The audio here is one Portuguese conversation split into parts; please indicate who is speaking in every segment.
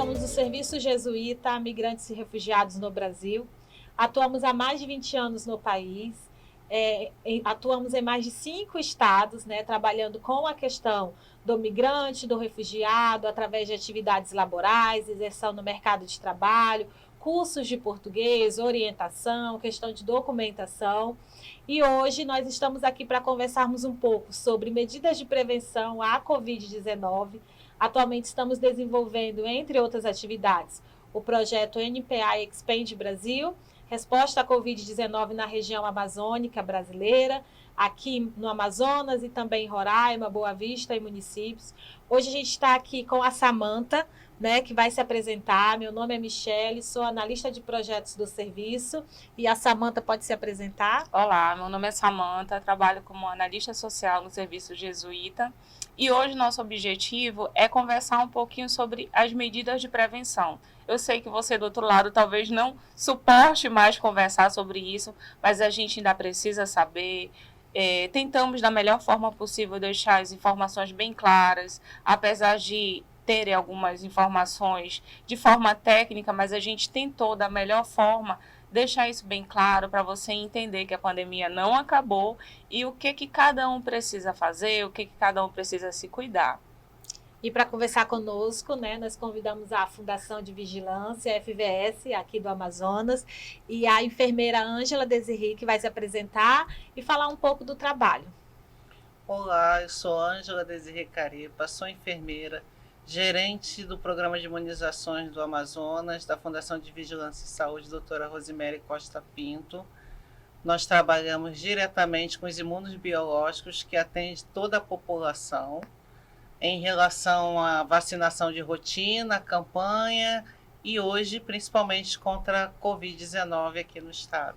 Speaker 1: somos o Serviço Jesuíta a Migrantes e Refugiados no Brasil. Atuamos há mais de 20 anos no país. Atuamos em mais de 5 estados, né, trabalhando com a questão do migrante, do refugiado, através de atividades laborais, inserção no mercado de trabalho, cursos de português, orientação, questão de documentação. E hoje nós estamos aqui para conversarmos um pouco sobre medidas de prevenção à Covid-19. Atualmente estamos desenvolvendo, entre outras atividades, o projeto NPA Expand Brasil, resposta à Covid-19 na região amazônica brasileira, aqui no Amazonas e também em Roraima, Boa Vista e municípios. Hoje a gente está aqui com a Samanta, né, que vai se apresentar. Meu nome é Michele, sou analista de projetos do serviço e a Samanta pode se apresentar.
Speaker 2: Olá, meu nome é Samanta, trabalho como analista social no Serviço Jesuíta e hoje nosso objetivo é conversar um pouquinho sobre as medidas de prevenção. Eu sei que você do outro lado talvez não suporte mais conversar sobre isso, mas a gente ainda precisa saber. Tentamos da melhor forma possível deixar as informações bem claras, apesar de terem algumas informações de forma técnica, mas a gente tentou da melhor forma deixar isso bem claro para você entender que a pandemia não acabou e o que cada um precisa fazer, o que cada um precisa se cuidar.
Speaker 1: E para conversar conosco, né, nós convidamos a Fundação de Vigilância, FVS, aqui do Amazonas, e a enfermeira Ângela Desirri, que vai se apresentar e falar um pouco do trabalho.
Speaker 3: Olá, eu sou Ângela Desirri Carepa, sou enfermeira, gerente do Programa de Imunizações do Amazonas, da Fundação de Vigilância e Saúde, doutora Rosemary Costa Pinto. Nós trabalhamos diretamente com os imunos biológicos que atendem toda a população em relação à vacinação de rotina, campanha e hoje principalmente contra a Covid-19 aqui no estado.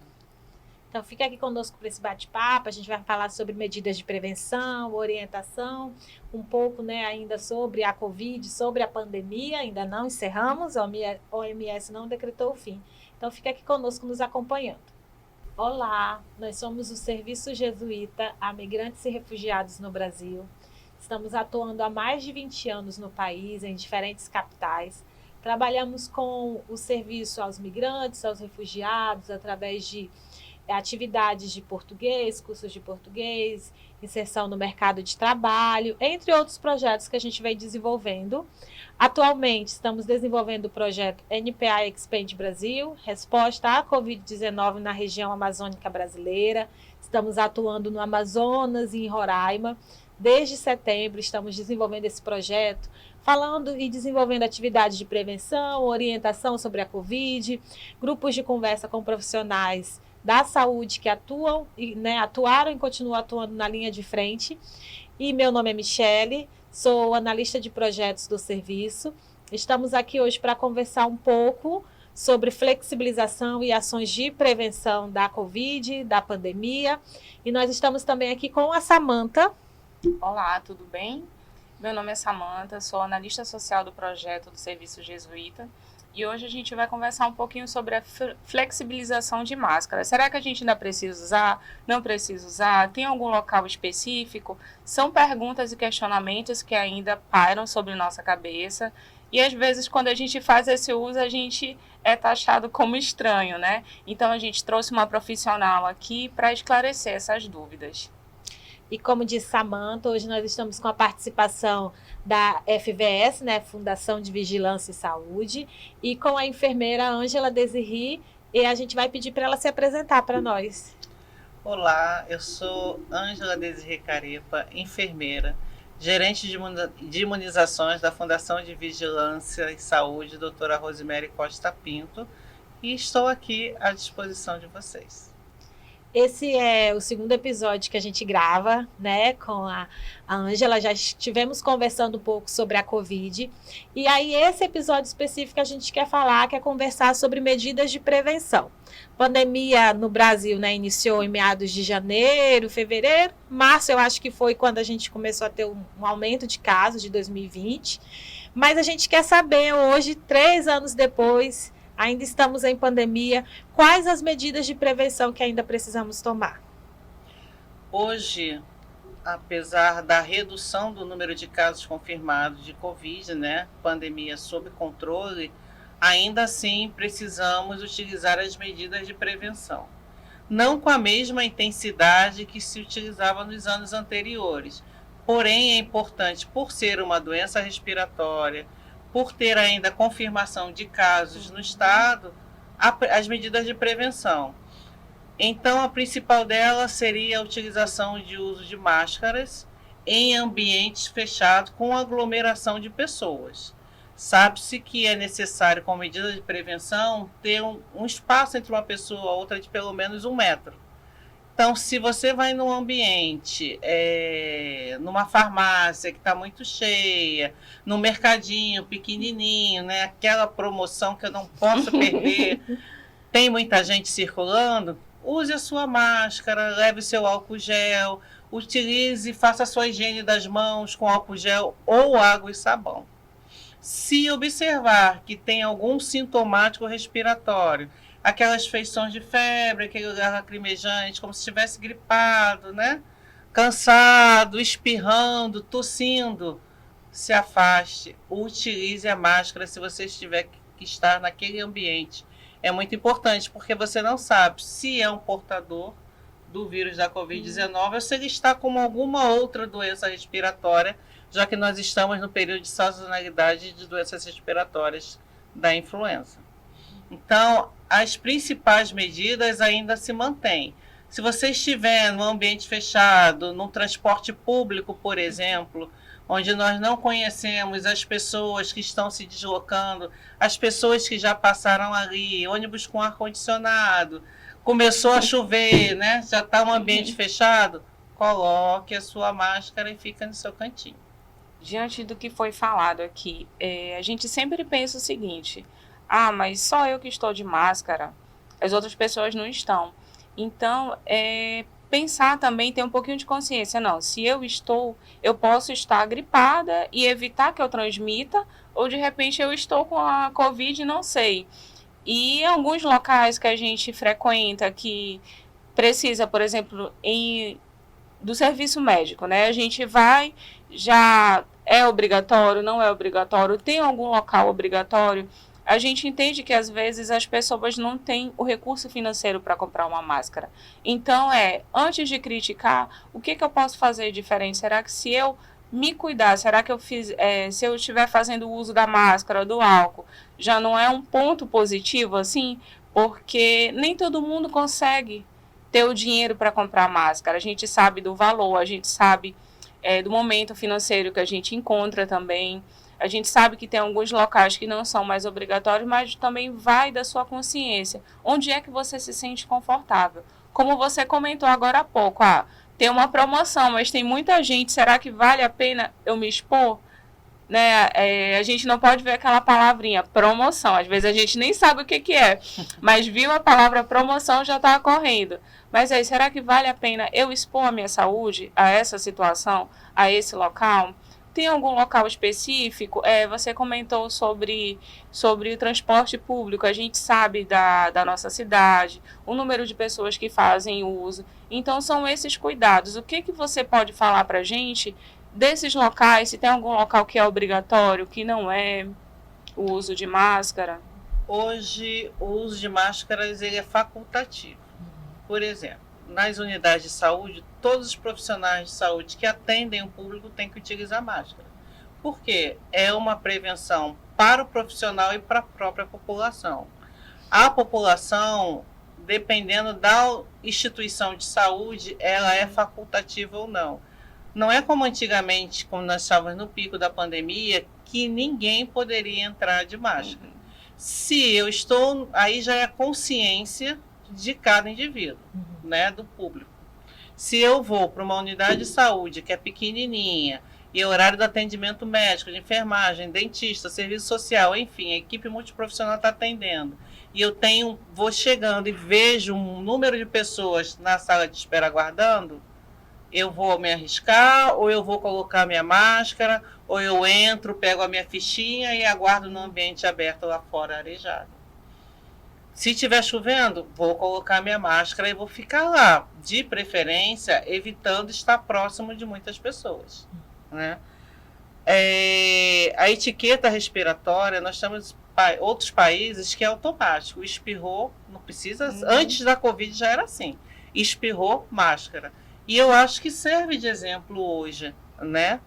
Speaker 1: Então fica aqui conosco para esse bate-papo, a gente vai falar sobre medidas de prevenção, orientação, um pouco, né, ainda sobre a Covid, sobre a pandemia, ainda não encerramos, a OMS não decretou o fim. Então fica aqui conosco nos acompanhando. Olá, nós somos o Serviço Jesuíta a Migrantes e Refugiados no Brasil. Estamos atuando há mais de 20 anos no país, em diferentes capitais. Trabalhamos com o serviço aos migrantes, aos refugiados, através de atividades de português, cursos de português, inserção no mercado de trabalho, entre outros projetos que a gente vem desenvolvendo. Atualmente, estamos desenvolvendo o projeto NPA Expand Brasil, resposta à Covid-19 na região amazônica brasileira. Estamos atuando no Amazonas e em Roraima. Desde setembro, estamos desenvolvendo esse projeto, falando e desenvolvendo atividades de prevenção, orientação sobre a Covid, grupos de conversa com profissionais da saúde que atuam, né, atuaram e continuam atuando na linha de frente. E meu nome é Michele, sou analista de projetos do serviço. Estamos aqui hoje para conversar um pouco sobre flexibilização e ações de prevenção da Covid, da pandemia. E nós estamos também aqui com a Samanta.
Speaker 2: Olá, tudo bem? Meu nome é Samanta, sou analista social do projeto do Serviço Jesuíta e hoje a gente vai conversar um pouquinho sobre a flexibilização de máscara. Será que a gente ainda precisa usar? Não precisa usar? Tem algum local específico? São perguntas e questionamentos que ainda pairam sobre nossa cabeça e às vezes quando a gente faz esse uso a gente é taxado como estranho, né? Então a gente trouxe uma profissional aqui para esclarecer essas dúvidas.
Speaker 1: E como disse Samanta, hoje nós estamos com a participação da FVS, né, Fundação de Vigilância e Saúde, e com a enfermeira Ângela Desirri, e a gente vai pedir para ela se apresentar para nós.
Speaker 3: Olá, eu sou Ângela Desirri Carepa, enfermeira, gerente de imunizações da Fundação de Vigilância e Saúde, doutora Rosemary Costa Pinto, e estou aqui à disposição de vocês.
Speaker 1: Esse é o segundo episódio que a gente grava, né, com a Ângela. Já estivemos conversando um pouco sobre a Covid. E aí, esse episódio específico a gente quer falar, quer conversar sobre medidas de prevenção. Pandemia no Brasil, né, iniciou em meados de janeiro, fevereiro. Março, eu acho que foi quando a gente começou a ter um aumento de casos de 2020. Mas a gente quer saber hoje, 3 anos depois, ainda estamos em pandemia, quais as medidas de prevenção que ainda precisamos tomar?
Speaker 3: Hoje, apesar da redução do número de casos confirmados de Covid, né, pandemia sob controle, ainda assim precisamos utilizar as medidas de prevenção. Não com a mesma intensidade que se utilizava nos anos anteriores. Porém, é importante, por ser uma doença respiratória, por ter ainda confirmação de casos no estado, as medidas de prevenção. Então, a principal dela seria a utilização de uso de máscaras em ambientes fechados com aglomeração de pessoas. Sabe-se que é necessário, como medida de prevenção, ter um espaço entre uma pessoa e outra de pelo menos 1 metro. Então, se você vai num ambiente, numa farmácia que está muito cheia, num mercadinho pequenininho, né, aquela promoção que eu não posso perder, tem muita gente circulando, use a sua máscara, leve o seu álcool gel, utilize, faça a sua higiene das mãos com álcool gel ou água e sabão. Se observar que tem algum sintomático respiratório, aquelas feições de febre, aquele olhar lacrimejante, como se estivesse gripado, né? Cansado, espirrando, tossindo, se afaste, utilize a máscara se você estiver que estar naquele ambiente. É muito importante, porque você não sabe se é um portador do vírus da Covid-19 ou se ele está com alguma outra doença respiratória, já que nós estamos no período de sazonalidade de doenças respiratórias da influenza. Então, as principais medidas ainda se mantêm. Se você estiver num ambiente fechado, num transporte público, por exemplo, onde nós não conhecemos as pessoas que estão se deslocando, as pessoas que já passaram ali, ônibus com ar-condicionado, começou a chover, né? Já está um ambiente fechado, coloque a sua máscara e fica no seu cantinho.
Speaker 2: Diante do que foi falado aqui, a gente sempre pensa o seguinte: mas só eu que estou de máscara, as outras pessoas não estão. Então, pensar também, ter um pouquinho de consciência. Não, se eu posso estar gripada e evitar que eu transmita, ou de repente eu estou com a Covid e não sei. E em alguns locais que a gente frequenta, que precisa, por exemplo, do serviço médico, né? A gente vai, já é obrigatório, não é obrigatório, tem algum local obrigatório. A gente entende que às vezes as pessoas não têm o recurso financeiro para comprar uma máscara. Então, antes de criticar, o que eu posso fazer diferente? Será que se eu me cuidar, será que se eu estiver fazendo uso da máscara, do álcool, já não é um ponto positivo assim? Porque nem todo mundo consegue ter o dinheiro para comprar máscara. A gente sabe do valor, a gente sabe do momento financeiro que a gente encontra também. A gente sabe que tem alguns locais que não são mais obrigatórios, mas também vai da sua consciência. Onde é que você se sente confortável? Como você comentou agora há pouco, tem uma promoção, mas tem muita gente, será que vale a pena eu me expor? Né? A gente não pode ver aquela palavrinha, promoção. Às vezes a gente nem sabe o que é, mas viu a palavra promoção, já está correndo. Mas aí, será que vale a pena eu expor a minha saúde a essa situação, a esse local? Tem algum local específico? Você comentou sobre o transporte público. A gente sabe da nossa cidade, o número de pessoas que fazem uso. Então, são esses cuidados. O que você pode falar para a gente desses locais? Se tem algum local que é obrigatório, que não é o uso de máscara?
Speaker 3: Hoje, o uso de máscaras ele é facultativo. Por exemplo, nas unidades de saúde, todos os profissionais de saúde que atendem o público têm que utilizar máscara. Por quê? É uma prevenção para o profissional e para a própria população. A população, dependendo da instituição de saúde, ela é facultativa ou não. Não é como antigamente, como nós estávamos no pico da pandemia, que ninguém poderia entrar de máscara. Se eu estou, aí já é a consciência de cada indivíduo, né, do público. Se eu vou para uma unidade de saúde que é pequenininha e o horário do atendimento médico, de enfermagem, dentista, serviço social, enfim, a equipe multiprofissional está atendendo, e eu vou chegando e vejo um número de pessoas na sala de espera aguardando, eu vou me arriscar, ou eu vou colocar minha máscara, ou eu entro, pego a minha fichinha e aguardo no ambiente aberto lá fora, arejado. Se estiver chovendo, vou colocar minha máscara e vou ficar lá, de preferência, evitando estar próximo de muitas pessoas, né? A etiqueta respiratória, nós temos outros países que é automático. Espirrou, não precisa. Antes da Covid já era assim. Espirrou, máscara. E eu acho que serve de exemplo hoje, né?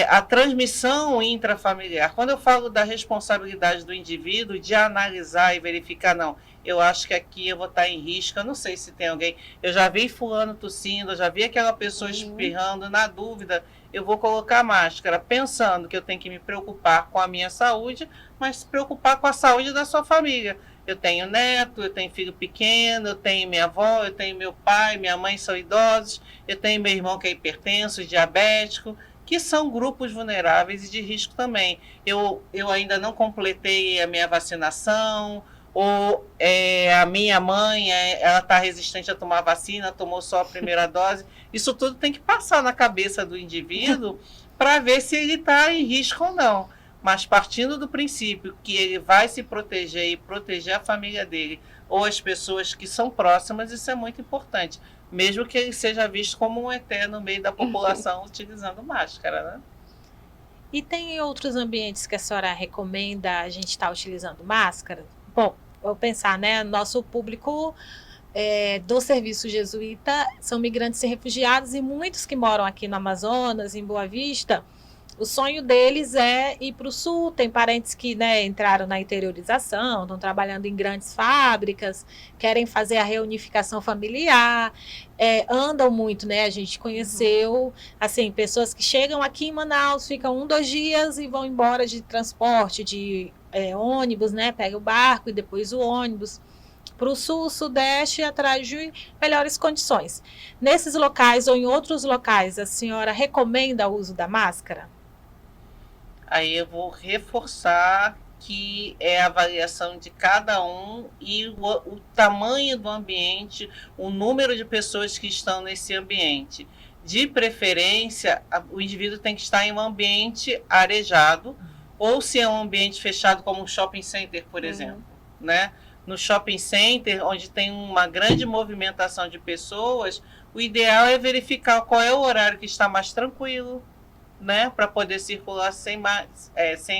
Speaker 3: A transmissão intrafamiliar. Quando eu falo da responsabilidade do indivíduo de analisar e verificar, não, eu acho que aqui eu vou estar em risco, eu não sei se tem alguém. Eu já vi fulano tossindo, eu já vi aquela pessoa espirrando, na dúvida, eu vou colocar máscara, pensando que eu tenho que me preocupar com a minha saúde, mas se preocupar com a saúde da sua família. Eu tenho neto, eu tenho filho pequeno, eu tenho minha avó, eu tenho meu pai, minha mãe são idosos, eu tenho meu irmão que é hipertenso, diabético, que são grupos vulneráveis e de risco também. Eu ainda não completei a minha vacinação, ou a minha mãe, ela está resistente a tomar vacina, tomou só a primeira dose. Isso tudo tem que passar na cabeça do indivíduo para ver se ele está em risco ou não. Mas partindo do princípio que ele vai se proteger e proteger a família dele ou as pessoas que são próximas, isso é muito importante. Mesmo que ele seja visto como um ET no meio da população utilizando máscara, né?
Speaker 1: E tem outros ambientes que a senhora recomenda a gente estar utilizando máscara? Bom, vou pensar, né? Nosso público do serviço jesuíta são migrantes e refugiados, e muitos que moram aqui no Amazonas, em Boa Vista, o sonho deles é ir para o sul. Tem parentes que, né, entraram na interiorização, estão trabalhando em grandes fábricas, querem fazer a reunificação familiar, andam muito, né? A gente conheceu, assim, pessoas que chegam aqui em Manaus, ficam 1, 2 dias e vão embora de transporte, de ônibus, né? Pega o barco e depois o ônibus para o sul, sudeste, atrás de melhores condições. Nesses locais ou em outros locais, a senhora recomenda o uso da máscara?
Speaker 3: Aí eu vou reforçar que é a avaliação de cada um e o tamanho do ambiente, o número de pessoas que estão nesse ambiente. De preferência, o indivíduo tem que estar em um ambiente arejado, ou se é um ambiente fechado, como um shopping center, por exemplo, né? No shopping center, onde tem uma grande movimentação de pessoas, o ideal é verificar qual é o horário que está mais tranquilo, né, para poder circular sem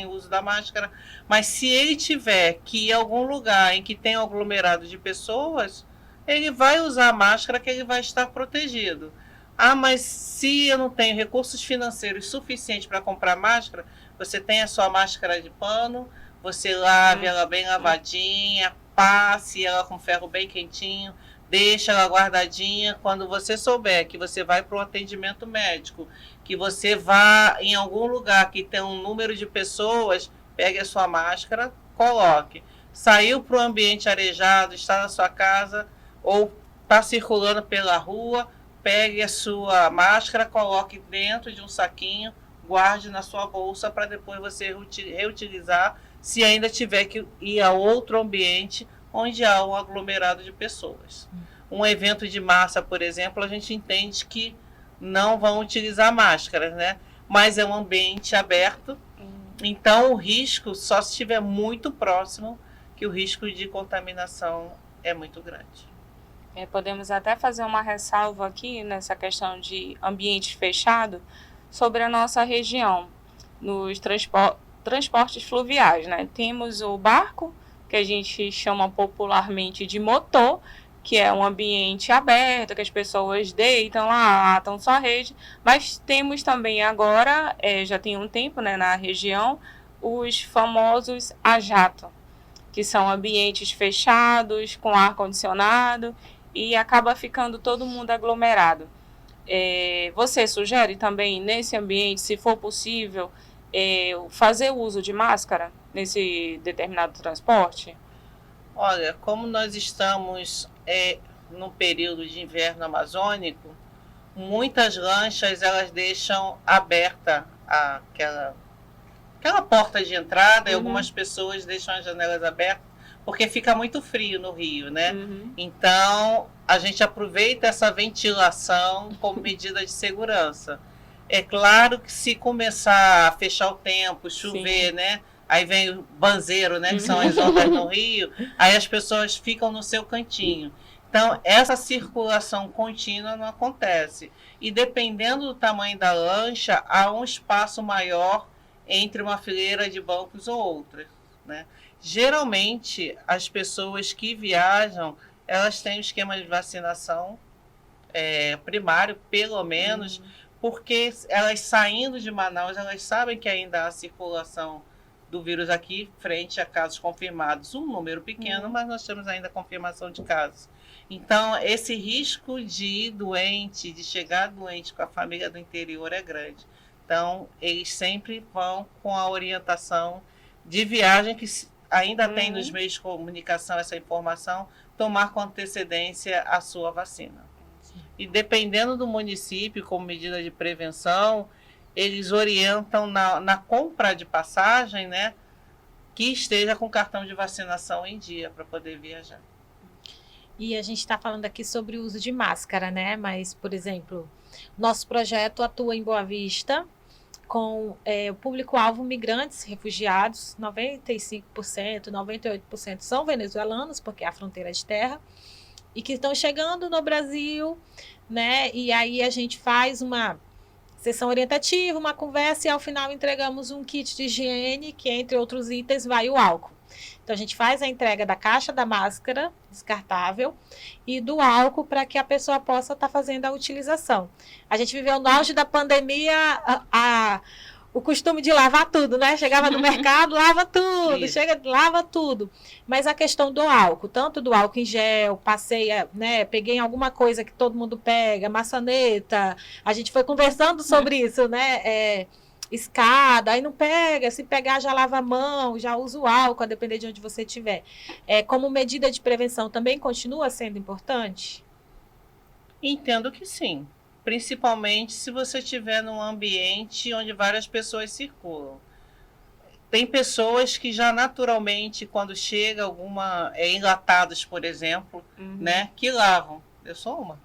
Speaker 3: uso da máscara. Mas se ele tiver que ir a algum lugar em que tem um aglomerado de pessoas, ele vai usar a máscara, que ele vai estar protegido. Ah, mas se eu não tenho recursos financeiros suficientes para comprar máscara, você tem a sua máscara de pano, você lave ela bem lavadinha, passe ela com ferro bem quentinho, deixa ela guardadinha. Quando você souber que você vai para um atendimento médico, que você vá em algum lugar que tem um número de pessoas, pegue a sua máscara, coloque. Saiu para o ambiente arejado, está na sua casa ou está circulando pela rua, pegue a sua máscara, coloque dentro de um saquinho, guarde na sua bolsa para depois você reutilizar, se ainda tiver que ir a outro ambiente onde há um aglomerado de pessoas. Um evento de massa, por exemplo, a gente entende que não vão utilizar máscaras, né? Mas é um ambiente aberto, então o risco só se estiver muito próximo, que o risco de contaminação é muito grande.
Speaker 2: Podemos até fazer uma ressalva aqui nessa questão de ambiente fechado sobre a nossa região, nos transportes fluviais, né? Temos o barco, que a gente chama popularmente de motor, que é um ambiente aberto, que as pessoas deitam lá, atam sua rede, mas temos também agora, já tem um tempo, né, na região, os famosos a jato, que são ambientes fechados, com ar-condicionado, e acaba ficando todo mundo aglomerado. Você sugere também, nesse ambiente, se for possível, fazer uso de máscara nesse determinado transporte?
Speaker 3: Olha, como nós estamos no período de inverno amazônico, muitas lanchas elas deixam aberta aquela porta de entrada, e algumas pessoas deixam as janelas abertas porque fica muito frio no Rio, né? Então, a gente aproveita essa ventilação como medida de segurança. É claro que se começar a fechar o tempo, chover, né? aí vem o banzeiro, né, que são as ondas no rio, aí as pessoas ficam no seu cantinho. Então, essa circulação contínua não acontece. E dependendo do tamanho da lancha, há um espaço maior entre uma fileira de bancos ou outras, né? Geralmente, as pessoas que viajam, elas têm um esquema de vacinação primário, pelo menos, porque elas saindo de Manaus, elas sabem que ainda há circulação do vírus aqui, frente a casos confirmados. Um número pequeno, mas nós temos ainda confirmação de casos. Então, esse risco de ir doente, de chegar doente com a família do interior é grande. Então, eles sempre vão com a orientação de viagem, que ainda tem nos meios de comunicação essa informação, tomar com antecedência a sua vacina. E dependendo do município, como medida de prevenção, eles orientam na compra de passagem, né, que esteja com cartão de vacinação em dia para poder viajar.
Speaker 1: E a gente está falando aqui sobre o uso de máscara, né? Mas, por exemplo, nosso projeto atua em Boa Vista com o público-alvo migrantes, refugiados, 95%, 98% são venezuelanos, porque é a fronteira de terra, e que estão chegando no Brasil, né? E aí a gente faz uma sessão orientativa, uma conversa, e ao final entregamos um kit de higiene, que entre outros itens vai o álcool. Então a gente faz a entrega da caixa da máscara descartável e do álcool para que a pessoa possa estar fazendo a utilização. A gente viveu no auge da pandemia o costume de lavar tudo, né? Chegava no mercado, lava tudo, lava tudo. Mas a questão do álcool, tanto do álcool em gel, né? Peguei alguma coisa que todo mundo pega, maçaneta, a gente foi conversando sobre isso, né? Escada, aí não pega, se pegar já lava a mão, já usa o álcool, a depender de onde você estiver. Como medida de prevenção também continua sendo importante?
Speaker 3: Entendo que sim. Principalmente se você estiver num ambiente onde várias pessoas circulam. Tem pessoas que já naturalmente, quando chega alguma... enlatados, por exemplo, né, que lavam. Eu sou uma.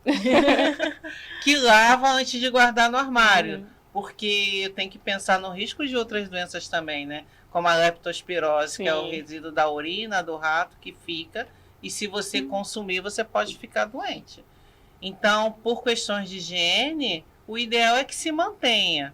Speaker 3: Que lavam antes de guardar no armário. Porque tem que pensar no risco de outras doenças também, né? Como a leptospirose, que é o resíduo da urina do rato que fica. E se você consumir, você pode ficar doente. Então, por questões de higiene, o ideal é que se mantenha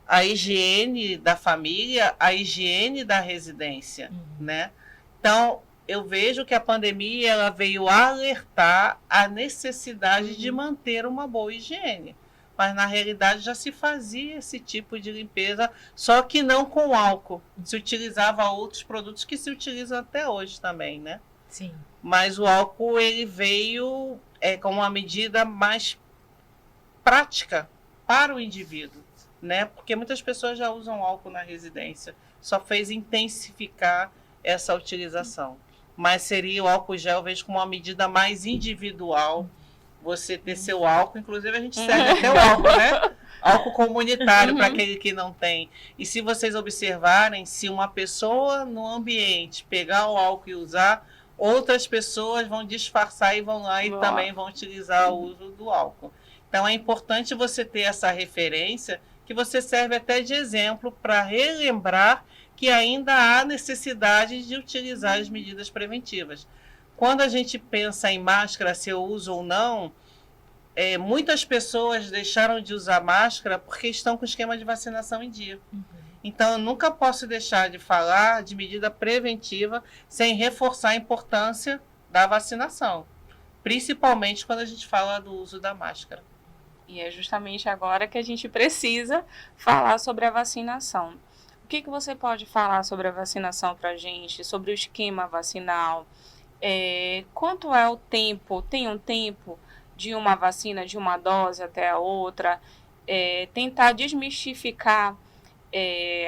Speaker 3: a higiene da família, a higiene da residência, né? Então, eu vejo que a pandemia ela veio alertar a necessidade de manter uma boa higiene. Mas, na realidade, já se fazia esse tipo de limpeza, só que não com álcool. Se utilizava outros produtos que se utilizam até hoje também, né?
Speaker 1: Sim.
Speaker 3: Mas o álcool, ele veio como uma medida mais prática para o indivíduo, né? Porque muitas pessoas já usam álcool na residência. Só fez intensificar essa utilização. Mas seria o álcool gel, eu vejo como uma medida mais individual. Você ter seu álcool, inclusive a gente serve até o álcool, né? Álcool comunitário para aquele que não tem. E se vocês observarem, se uma pessoa no ambiente pegar o álcool e usar, outras pessoas vão disfarçar e vão lá e também vão utilizar o uso do álcool. Então é importante você ter essa referência, que você serve até de exemplo para relembrar que ainda há necessidade de utilizar as medidas preventivas. Quando a gente pensa em máscara, se eu uso ou não, muitas pessoas deixaram de usar máscara porque estão com o esquema de vacinação em dia. Então, eu nunca posso deixar de falar de medida preventiva sem reforçar a importância da vacinação, principalmente quando a gente fala do uso da máscara.
Speaker 2: E é justamente agora que a gente precisa falar sobre a vacinação. O que você pode falar sobre a vacinação para a gente, sobre o esquema vacinal? Quanto é o tempo? Tem um tempo de uma vacina, de uma dose até a outra? Tentar desmistificar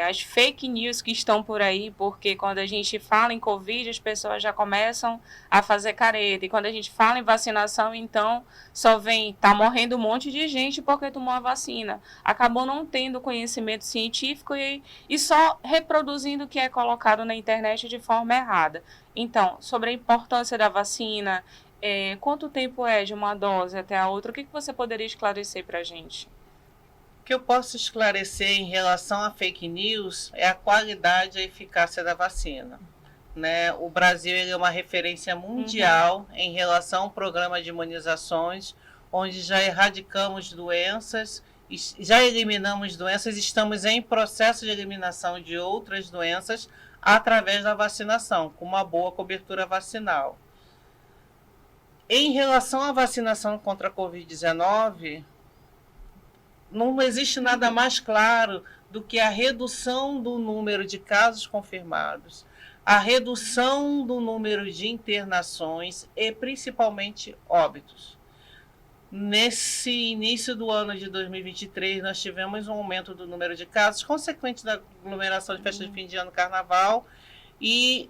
Speaker 2: as fake news que estão por aí, porque quando a gente fala em Covid, as pessoas já começam a fazer careta, e quando a gente fala em vacinação, então só vem, tá morrendo um monte de gente porque tomou a vacina, acabou não tendo conhecimento científico e só reproduzindo o que é colocado na internet de forma errada. Então, sobre a importância da vacina, quanto tempo é de uma dose até a outra, o que você poderia esclarecer para a gente?
Speaker 3: O que eu posso esclarecer em relação a fake news é a qualidade e a eficácia da vacina. Né? O Brasil ele é uma referência mundial em relação ao programa de imunizações, onde já erradicamos doenças, já eliminamos doenças, estamos em processo de eliminação de outras doenças através da vacinação, com uma boa cobertura vacinal. Em relação à vacinação contra a Covid-19, não existe nada mais claro do que a redução do número de casos confirmados, a redução do número de internações e principalmente óbitos. Nesse início do ano de 2023, nós tivemos um aumento do número de casos, consequente da aglomeração de festa de fim de ano, carnaval, e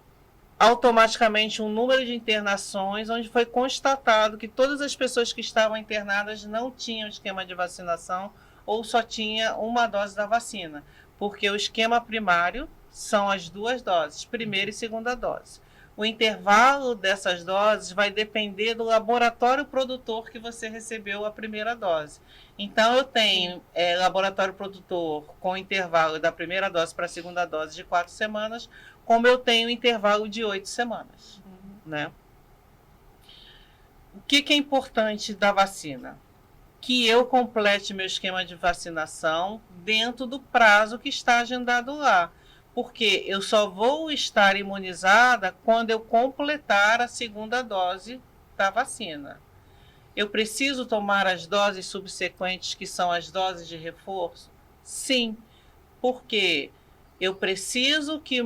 Speaker 3: automaticamente um número de internações, onde foi constatado que todas as pessoas que estavam internadas não tinham esquema de vacinação ou só tinha uma dose da vacina, porque o esquema primário são as 2 doses, primeira e segunda dose. O intervalo dessas doses vai depender do laboratório produtor que você recebeu a primeira dose. Então, eu tenho laboratório produtor com intervalo da primeira dose para a segunda dose de 4 semanas, como eu tenho intervalo de 8 semanas. Né? O que é importante da vacina? Que eu complete meu esquema de vacinação dentro do prazo que está agendado lá. Porque eu só vou estar imunizada quando eu completar a segunda dose da vacina. Eu preciso tomar as doses subsequentes, que são as doses de reforço? Sim, porque eu preciso que o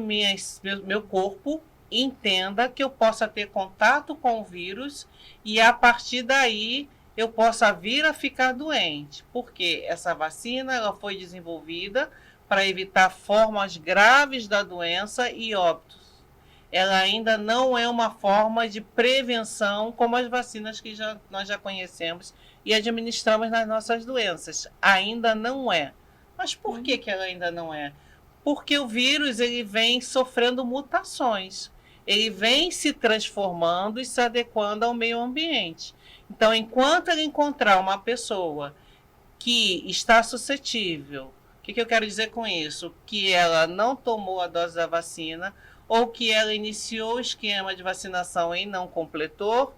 Speaker 3: meu corpo entenda que eu possa ter contato com o vírus e a partir daí eu possa vir a ficar doente. Porque essa vacina ela foi desenvolvida para evitar formas graves da doença e óbitos. Ela ainda não é uma forma de prevenção como as vacinas que nós já conhecemos e administramos nas nossas doenças. Ainda não é. Mas por que ela ainda não é? Porque o vírus ele vem sofrendo mutações. Ele vem se transformando e se adequando ao meio ambiente. Então, enquanto ele encontrar uma pessoa que está suscetível, o que eu quero dizer com isso? Que ela não tomou a dose da vacina ou que ela iniciou o esquema de vacinação e não completou,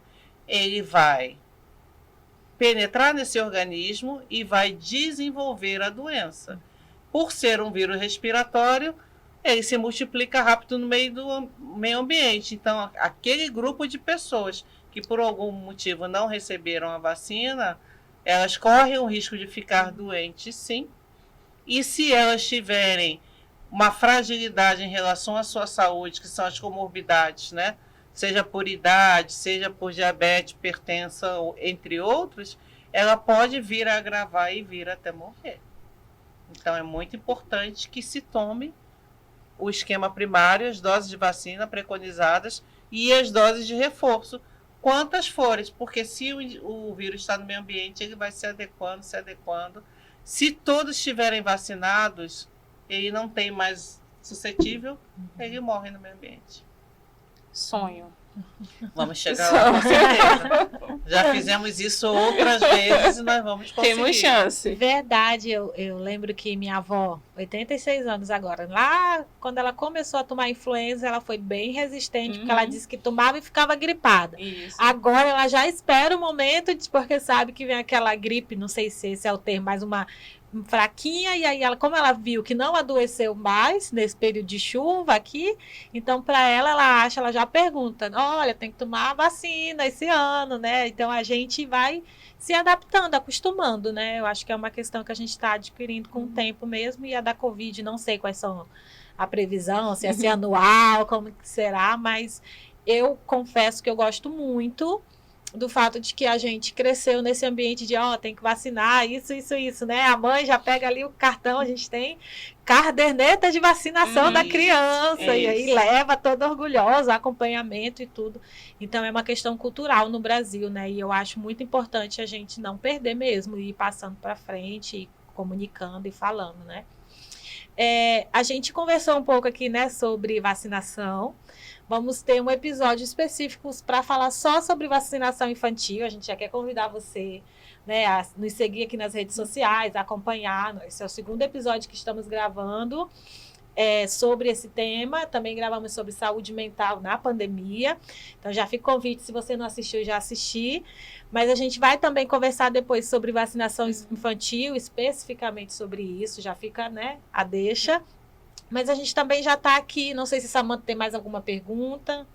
Speaker 3: ele vai penetrar nesse organismo e vai desenvolver a doença. Por ser um vírus respiratório, ele se multiplica rápido no meio do meio ambiente. Então, aquele grupo de pessoas que por algum motivo não receberam a vacina, elas correm o risco de ficar doentes, sim. E se elas tiverem uma fragilidade em relação à sua saúde, que são as comorbidades, né? Seja por idade, seja por diabetes, hipertensa, entre outros, ela pode vir a agravar e vir até morrer. Então, é muito importante que se tome o esquema primário, as doses de vacina preconizadas e as doses de reforço, quantas forem, porque se o vírus está no meio ambiente, ele vai se adequando. Se todos estiverem vacinados, ele não tem mais suscetível, ele morre no meio ambiente.
Speaker 2: Sonho.
Speaker 3: Vamos chegar lá com certeza. Já fizemos isso outras vezes e nós vamos conseguir.
Speaker 2: Temos chance.
Speaker 1: Verdade, eu lembro que minha avó, 86 anos agora, lá quando ela começou a tomar influenza, ela foi bem resistente, porque ela disse que tomava e ficava gripada.
Speaker 2: Isso.
Speaker 1: Agora ela já espera o momento, porque sabe que vem aquela gripe, não sei se esse é o termo, mas uma fraquinha, e aí ela, como ela viu que não adoeceu mais nesse período de chuva aqui, então para ela já pergunta, olha, tem que tomar a vacina esse ano, né? Então a gente vai se adaptando, acostumando, né? Eu acho que é uma questão que a gente está adquirindo com o tempo mesmo, e a da Covid, não sei quais são a previsão, se é ser anual, como que será, mas eu confesso que eu gosto muito do fato de que a gente cresceu nesse ambiente de, tem que vacinar, isso, né? A mãe já pega ali o cartão, a gente tem caderneta de vacinação da criança, e aí leva toda orgulhosa, acompanhamento e tudo. Então, é uma questão cultural no Brasil, né? E eu acho muito importante a gente não perder mesmo, e ir passando para frente, e comunicando e falando, né? A gente conversou um pouco aqui, né, sobre vacinação. Vamos ter um episódio específico para falar só sobre vacinação infantil. A gente já quer convidar você, né, a nos seguir aqui nas redes sociais, a acompanhar. Esse é o segundo episódio que estamos gravando sobre esse tema. Também gravamos sobre saúde mental na pandemia. Então já fica o convite, se você não assistiu, já assistir. Mas a gente vai também conversar depois sobre vacinação infantil, especificamente sobre isso. Já fica, né, a deixa. Mas a gente também já está aqui. Não sei se Samanta tem mais alguma pergunta.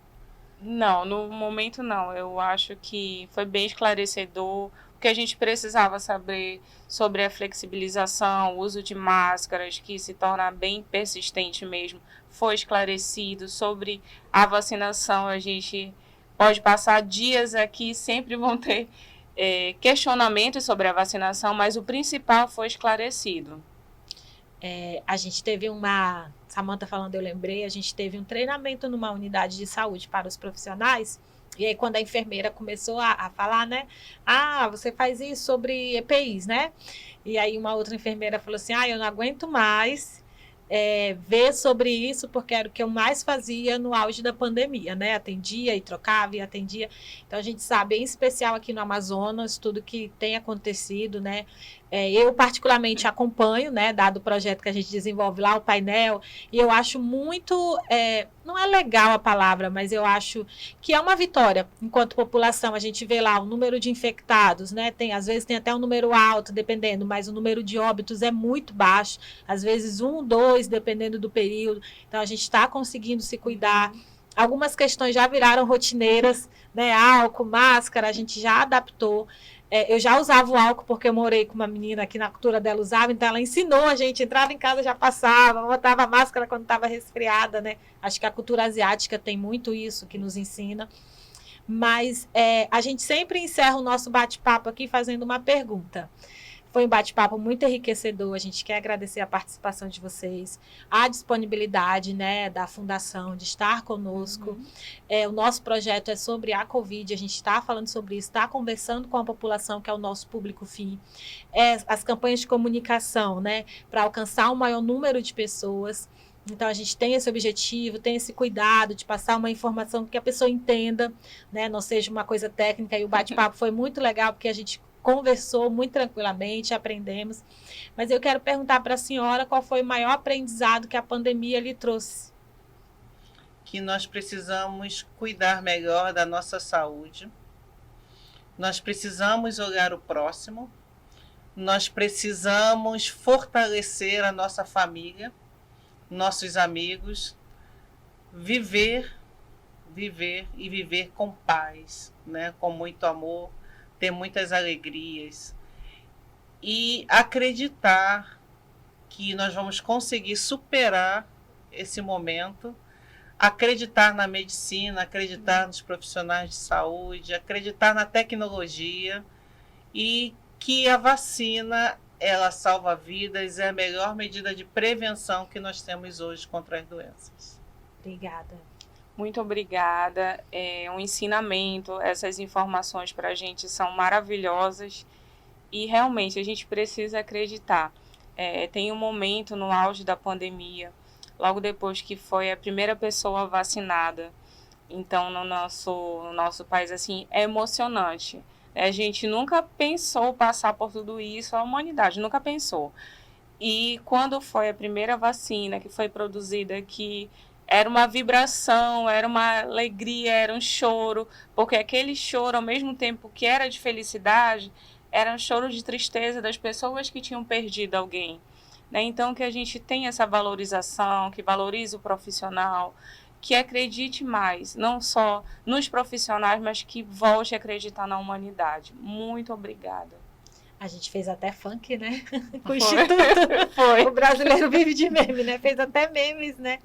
Speaker 2: Não, no momento não. Eu acho que foi bem esclarecedor. O que a gente precisava saber sobre a flexibilização, o uso de máscaras, que se torna bem persistente mesmo, foi esclarecido. Sobre a vacinação, a gente pode passar dias aqui, sempre vão ter questionamentos sobre a vacinação, mas o principal foi esclarecido.
Speaker 1: A gente teve Samanta falando, eu lembrei, a gente teve um treinamento numa unidade de saúde para os profissionais, e aí quando a enfermeira começou a falar, né, você faz isso sobre EPIs, né, e aí uma outra enfermeira falou assim, eu não aguento mais ver sobre isso, porque era o que eu mais fazia no auge da pandemia, né, atendia e trocava e atendia, então a gente sabe, em especial aqui no Amazonas, tudo que tem acontecido, né, eu particularmente acompanho, né, dado o projeto que a gente desenvolve lá, o painel, e eu acho muito, não é legal a palavra, mas eu acho que é uma vitória, enquanto população, a gente vê lá o número de infectados, né, às vezes tem até um número alto, dependendo, mas o número de óbitos é muito baixo, às vezes 1, 2, dependendo do período, então a gente está conseguindo se cuidar. Algumas questões já viraram rotineiras, né, álcool, máscara, a gente já adaptou. Eu já usava o álcool porque eu morei com uma menina que na cultura dela usava, então ela ensinou a gente, entrava em casa já passava, botava máscara quando estava resfriada, né? Acho que a cultura asiática tem muito isso que nos ensina. Mas a gente sempre encerra o nosso bate-papo aqui fazendo uma pergunta. Foi um bate-papo muito enriquecedor, a gente quer agradecer a participação de vocês, a disponibilidade, né, da Fundação de estar conosco. O nosso projeto é sobre a Covid, a gente está falando sobre isso, está conversando com a população, que é o nosso público-fim. As campanhas de comunicação, né, para alcançar um maior número de pessoas. Então, a gente tem esse objetivo, tem esse cuidado de passar uma informação que a pessoa entenda, né, não seja uma coisa técnica. E o bate-papo foi muito legal, porque a gente conversou muito tranquilamente, aprendemos. Mas eu quero perguntar para a senhora qual foi o maior aprendizado que a pandemia lhe trouxe.
Speaker 3: Que nós precisamos cuidar melhor da nossa saúde. Nós precisamos olhar o próximo. Nós precisamos fortalecer a nossa família, nossos amigos, viver com paz, né? Com muito amor, ter muitas alegrias e acreditar que nós vamos conseguir superar esse momento, acreditar na medicina, acreditar nos profissionais de saúde, acreditar na tecnologia e que a vacina, ela salva vidas, é a melhor medida de prevenção que nós temos hoje contra as doenças.
Speaker 1: Obrigada.
Speaker 2: Muito obrigada, um ensinamento, essas informações para a gente são maravilhosas e realmente a gente precisa acreditar. Tem um momento no auge da pandemia, logo depois que foi a primeira pessoa vacinada, então no nosso país assim, é emocionante. A gente nunca pensou passar por tudo isso, a humanidade nunca pensou. E quando foi a primeira vacina que foi produzida aqui, era uma vibração, era uma alegria, era um choro, porque aquele choro, ao mesmo tempo que era de felicidade, era um choro de tristeza das pessoas que tinham perdido alguém, né? Então, que a gente tenha essa valorização, que valorize o profissional, que acredite mais, não só nos profissionais, mas que volte a acreditar na humanidade. Muito obrigada.
Speaker 1: A gente fez até funk, né? Com o Instituto. Foi. O brasileiro vive de meme, né? Fez até memes, né?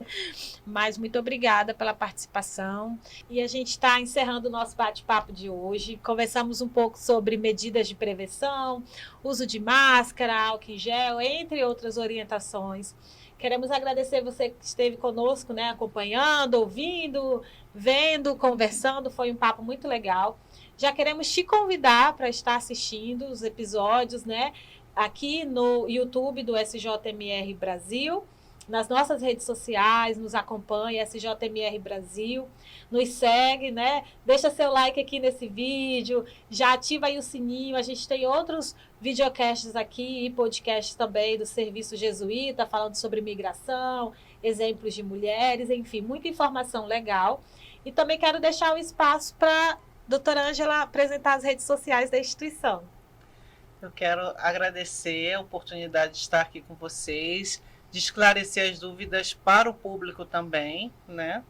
Speaker 1: Mas muito obrigada pela participação. E a gente está encerrando o nosso bate-papo de hoje. Conversamos um pouco sobre medidas de prevenção, uso de máscara, álcool em gel, entre outras orientações. Queremos agradecer você que esteve conosco, né? Acompanhando, ouvindo, vendo, conversando. Foi um papo muito legal. Já queremos te convidar para estar assistindo os episódios, né, aqui no YouTube do SJMR Brasil, nas nossas redes sociais, nos acompanhe, SJMR Brasil, nos segue, né? Deixa seu like aqui nesse vídeo, já ativa aí o sininho, a gente tem outros videocasts aqui e podcasts também do Serviço Jesuíta, falando sobre migração, exemplos de mulheres, enfim, muita informação legal. E também quero deixar um espaço para a doutora Ângela apresentar as redes sociais da instituição.
Speaker 3: Eu quero agradecer a oportunidade de estar aqui com vocês, de esclarecer as dúvidas para o público também, né?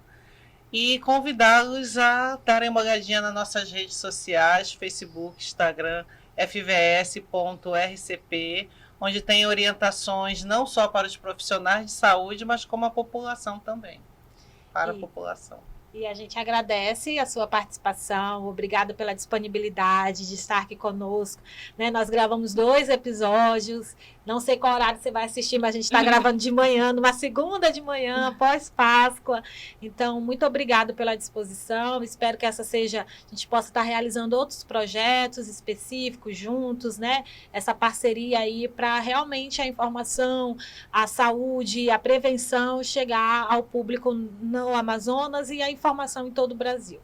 Speaker 3: E convidá-los a darem uma olhadinha nas nossas redes sociais, Facebook, Instagram, fvs.rcp, onde tem orientações não só para os profissionais de saúde, mas como a população também, para a população.
Speaker 1: E a gente agradece a sua participação, obrigada pela disponibilidade de estar aqui conosco, né? Nós gravamos 2 episódios, não sei qual horário você vai assistir, mas a gente está gravando de manhã, numa segunda de manhã, pós-Páscoa. Então, muito obrigada pela disposição, espero que a gente possa estar realizando outros projetos específicos juntos, né? Essa parceria aí para realmente a informação, a saúde, a prevenção chegar ao público no Amazonas e a informação em todo o Brasil.